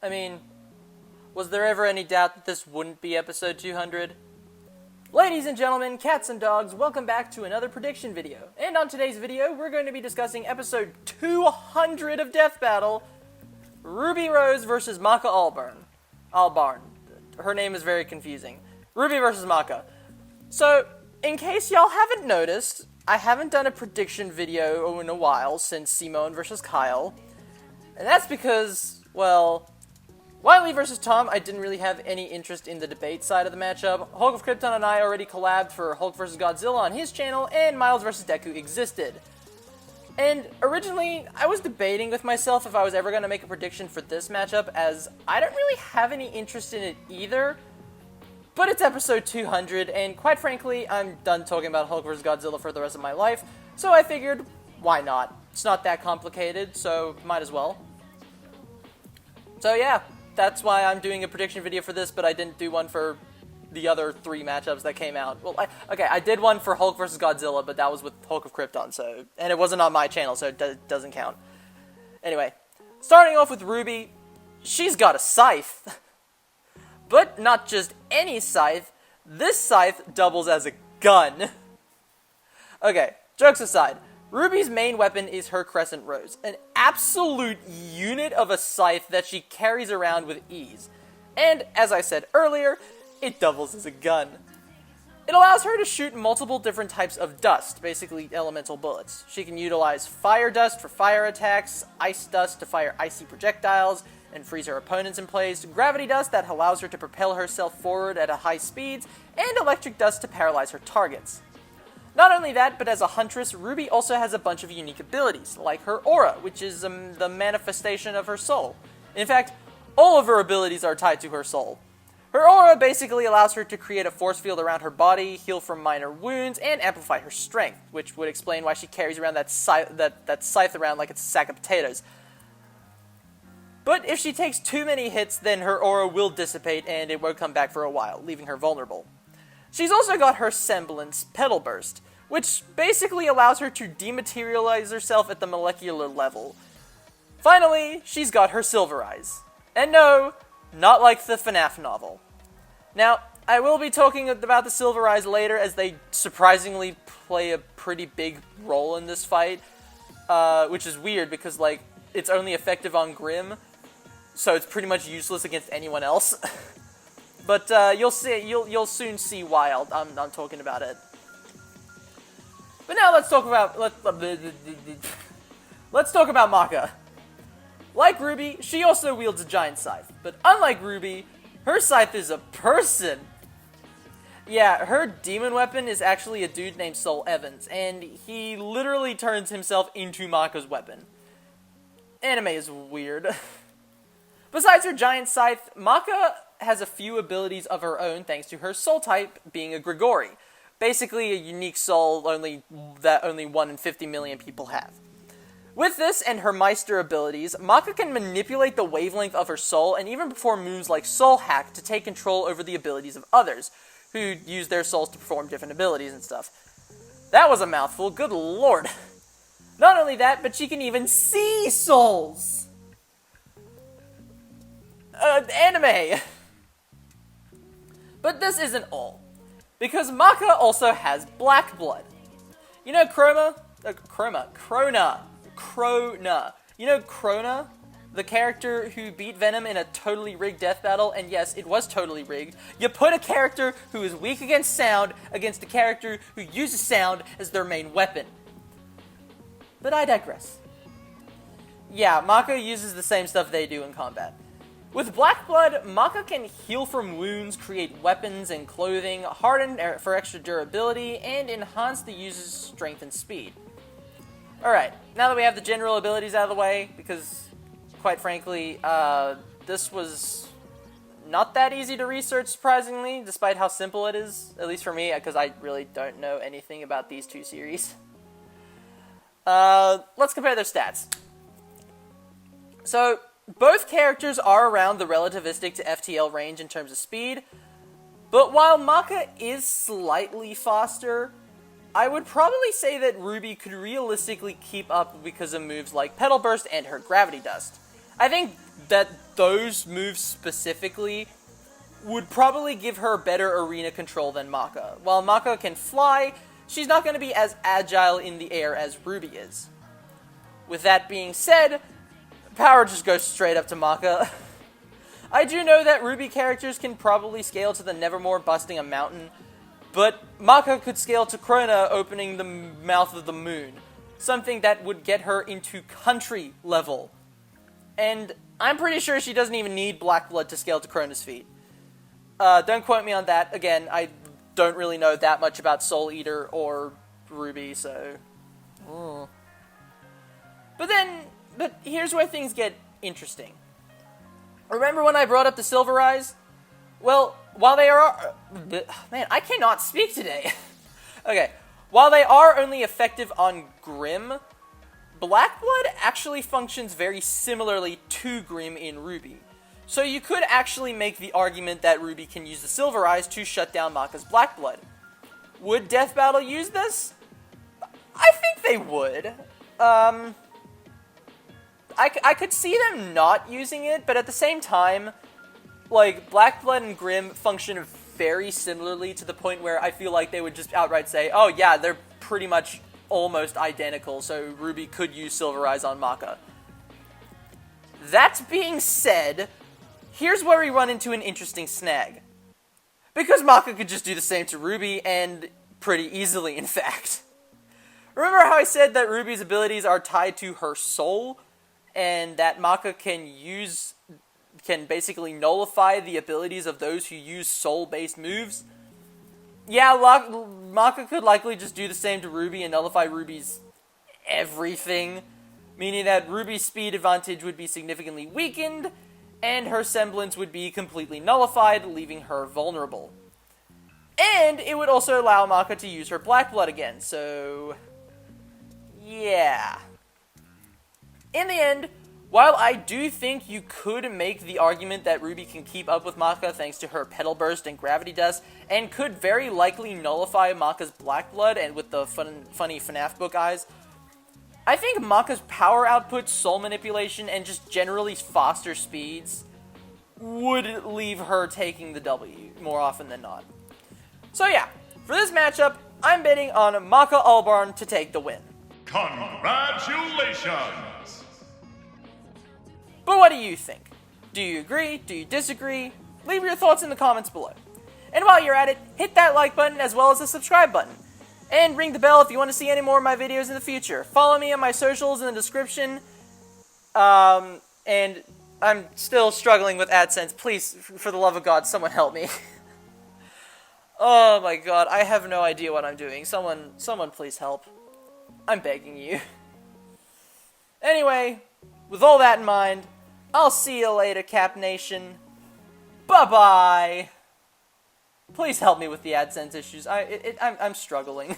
I mean, was there ever any doubt that this wouldn't be episode 200? Ladies and gentlemen, cats and dogs, welcome back to another prediction video. And on today's video, we're going to be discussing episode 200 of Death Battle, Ruby Rose versus Maka Albarn. Her name is very confusing. Ruby versus Maka. So, in case y'all haven't noticed, I haven't done a prediction video in a while since Simone versus Kyle. And that's because, well, Wiley versus Tom, I didn't really have any interest in the debate side of the matchup. Hulk of Krypton and I already collabed for Hulk vs. Godzilla on his channel, and Miles vs. Deku existed. And originally, I was debating with myself if I was ever going to make a prediction for this matchup, as I don't really have any interest in it either. But it's episode 200, and quite frankly, I'm done talking about Hulk vs. Godzilla for the rest of my life, so I figured, why not? It's not that complicated, so might as well. So yeah, that's why I'm doing a prediction video for this, but I didn't do one for the other 3 matchups that came out. Well, I did one for Hulk vs. Godzilla, but that was with Hulk of Krypton, so, and it wasn't on my channel, so it doesn't count. Anyway, starting off with Ruby, she's got a scythe. But not just any scythe, this scythe doubles as a gun. Okay, jokes aside, Ruby's main weapon is her Crescent Rose, an absolute unit of a scythe that she carries around with ease. And, as I said earlier, it doubles as a gun. It allows her to shoot multiple different types of dust, basically elemental bullets. She can utilize fire dust for fire attacks, ice dust to fire icy projectiles, and freeze her opponents in place, gravity dust that allows her to propel herself forward at a high speeds, and electric dust to paralyze her targets. Not only that, but as a huntress, Ruby also has a bunch of unique abilities, like her aura, which is the manifestation of her soul. In fact, all of her abilities are tied to her soul. Her aura basically allows her to create a force field around her body, heal from minor wounds, and amplify her strength, which would explain why she carries around that scythe around like it's a sack of potatoes. But if she takes too many hits, then her aura will dissipate and it won't come back for a while, leaving her vulnerable. She's also got her Semblance Petal Burst, which basically allows her to dematerialize herself at the molecular level. Finally, she's got her Silver Eyes. And no, not like the Fnaf novel. Now, I will be talking about the Silver Eyes later, as they surprisingly play a pretty big role in this fight, which is weird because, like, it's only effective on Grimm, so it's pretty much useless against anyone else. But you'll soon see why I'm talking about it. But now let's talk about Maka. Like Ruby, she also wields a giant scythe, but unlike Ruby, her scythe is a person. Yeah, her demon weapon is actually a dude named Soul Evans, and he literally turns himself into Maka's weapon. Anime is weird. Besides her giant scythe, Maka has a few abilities of her own thanks to her soul type being a Grigori. Basically a unique soul that only 1 in 50 million people have. With this and her Meister abilities, Maka can manipulate the wavelength of her soul and even perform moves like Soul Hack to take control over the abilities of others, who use their souls to perform different abilities and stuff. That was a mouthful, good lord. Not only that, but she can even see souls! Anime! But this isn't all. Because Maka also has black blood. You know Krona? You know Krona? The character who beat Venom in a totally rigged death battle, and yes, it was totally rigged. You put a character who is weak against sound against a character who uses sound as their main weapon. But I digress. Yeah, Maka uses the same stuff they do in combat. With Black Blood, Maka can heal from wounds, create weapons and clothing, harden for extra durability, and enhance the user's strength and speed. Alright, now that we have the general abilities out of the way, because, quite frankly, this was not that easy to research, surprisingly, despite how simple it is, at least for me, because I really don't know anything about these 2 series. Let's compare their stats. So, both characters are around the relativistic to FTL range in terms of speed, but while Maka is slightly faster, I would probably say that Ruby could realistically keep up because of moves like Petal Burst and her Gravity Dust. I think that those moves specifically would probably give her better arena control than Maka. While Maka can fly, she's not going to be as agile in the air as Ruby is. With that being said, power just goes straight up to Maka. I do know that Ruby characters can probably scale to the Nevermore busting a mountain, but Maka could scale to Krona opening the mouth of the moon, something that would get her into country level. And I'm pretty sure she doesn't even need Black Blood to scale to Krona's feet. Don't quote me on that. Again, I don't really know that much about Soul Eater or Ruby, so... But here's where things get interesting. Remember when I brought up the Silver Eyes? Well, while they are... Man, I cannot speak today. Okay. While they are only effective on Grim, Black Blood actually functions very similarly to Grim in Ruby. So you could actually make the argument that Ruby can use the Silver Eyes to shut down Maka's Black Blood. Would Death Battle use this? I think they would. I could see them not using it, but at the same time, like, Black Blood and Grim function very similarly to the point where I feel like they would just outright say, oh yeah, they're pretty much almost identical, so Ruby could use Silver Eyes on Maka. That being said, here's where we run into an interesting snag. Because Maka could just do the same to Ruby, and pretty easily, in fact. Remember how I said that Ruby's abilities are tied to her soul, and that Maka can basically nullify the abilities of those who use soul-based moves? Yeah, Maka could likely just do the same to Ruby and nullify Ruby's everything, meaning that Ruby's speed advantage would be significantly weakened, and her semblance would be completely nullified, leaving her vulnerable. And it would also allow Maka to use her Black Blood again, so... yeah. In the end, while I do think you could make the argument that Ruby can keep up with Maka thanks to her Petal Burst and Gravity Dust, and could very likely nullify Maka's Black Blood and with the funny Fnaf Book eyes, I think Maka's power output, soul manipulation, and just generally faster speeds would leave her taking the W more often than not. So yeah, for this matchup, I'm betting on Maka Albarn to take the win. Congratulations! But what do you think? Do you agree? Do you disagree? Leave your thoughts in the comments below. And while you're at it, hit that like button as well as the subscribe button. And ring the bell if you want to see any more of my videos in the future. Follow me on my socials in the description. And I'm still struggling with AdSense. Please, for the love of God, someone help me. Oh my god, I have no idea what I'm doing. Someone please help. I'm begging you. Anyway, with all that in mind, I'll see you later, Cap Nation. Bye-bye. Please help me with the AdSense issues. I'm struggling.